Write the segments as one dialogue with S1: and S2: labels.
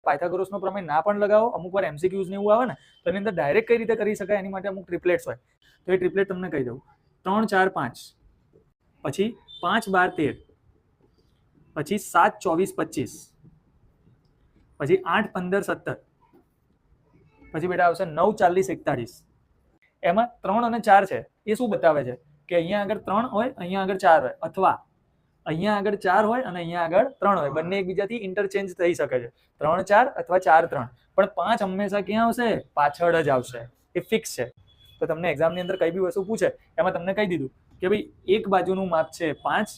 S1: પાયથાગોરસનો પ્રમેય ના પણ લગાવો, અમુક વાર MCQs ને એવું આવે ને તો એની અંદર ડાયરેક્ટ કઈ રીતે કરી શકાય એની માટે અમુક ટ્રિપલેટ્સ હોય. તો એ ટ્રિપલેટ તમને કહી દઉં. 3 4 5, પછી 5 12 13, પછી 7 24 25, પછી 8 15 17, પછી બેટા આવશે 9 40 41. એમાં 3 અને 4 છે એ શું બતાવે છે કે અહીંયા આગળ 3 હોય, અહીંયા આગળ 4 હોય, અથવા અહીંયા આગળ 4 હોય અને અહીંયા આગળ 3 હોય, બંને એકબીજાથી ઇન્ટરચેન્જ થઈ શકે છે. 3 4 અથવા 4 3, પણ 5 હંમેશા ક્યાં આવશે? પાછળ જ આવશે. એ ફિક્સ છે. તો તમને એક્ઝામની અંદર કઈ બી વસ્તુ પૂછે એમાં તમને કહી દીધું કે ભાઈ એક બાજુનું માપ છે 5,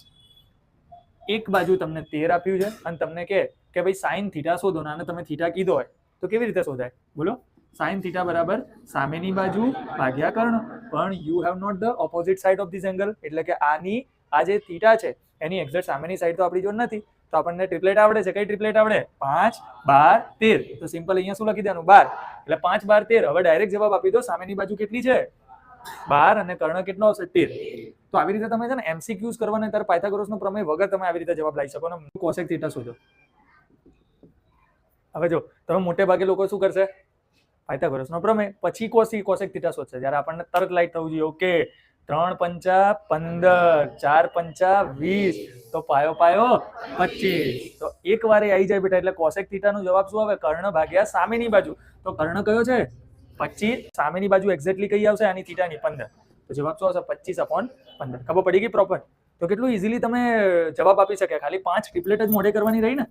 S1: એક બાજુ તમને 13 આપ્યું છે અને તમને કે ભાઈ સાઇન થીટા શોધો, અને તમે થીટા કીધો હોય તો કેવી રીતે શોધાય? બોલો. સાઇન થીટા બરાબર સામેની બાજુ ભાગ્યા કર્ણ, પણ you have not the opposite side of this angle, એટલે કે આની આ જે થીટા છે એની એક્ઝેક્ટ સામેની સાઈડ તો આપણી જોડે નથી. તો આપણને ટ્રિપલેટ આવડે છે. કઈ ટ્રિપલેટ આવડે? 5 12 13. તો સિમ્પલ અહીંયા શું લખી દેવાનું? 12. એટલે 5 12 13. હવે ડાયરેક્ટ જવાબ આપી દો. સામેની બાજુ કેટલી છે? 12 અને કર્ણ કેટલો આવશે? 13. તો આવી રીતે તમે છે ને MCQs કરવાના ત્યારે પાયથાગોરસનો પ્રમેય વગર તમે આવી રીતે જવાબ લાવી શકો ને. કોસેક થીટા શોધો. હવે જો તમે મોટે ભાગે લોકો શું કરશે? પાયથાગોરસનો પ્રમેય પછી કોસેક થીટા શોધશે. જ્યારે આપણને તરત લાઈટ થવું જોઈએ. ઓકે, 3 5 15, 4 5 20, તો પાયો 25. તો એક વારે આવી જાય બેટા. એટલે કોસેક થીટાનો જવાબ શું આવે? કર્ણ ભાગ્યા સામેની બાજુ. તો કર્ણ કયો છે? 25. સામેની બાજુ એક્ઝેક્ટલી કઈ આવશે? આની થીટાની 15. તો જવાબ શું આવશે? 25/15. ખબર પડી ગઈ પ્રોપર? તો કેટલું ઇઝીલી તમે જવાબ આપી શકે. ખાલી 5 ટ્રિપલેટ જ મોઢે કરવાની રહી ને.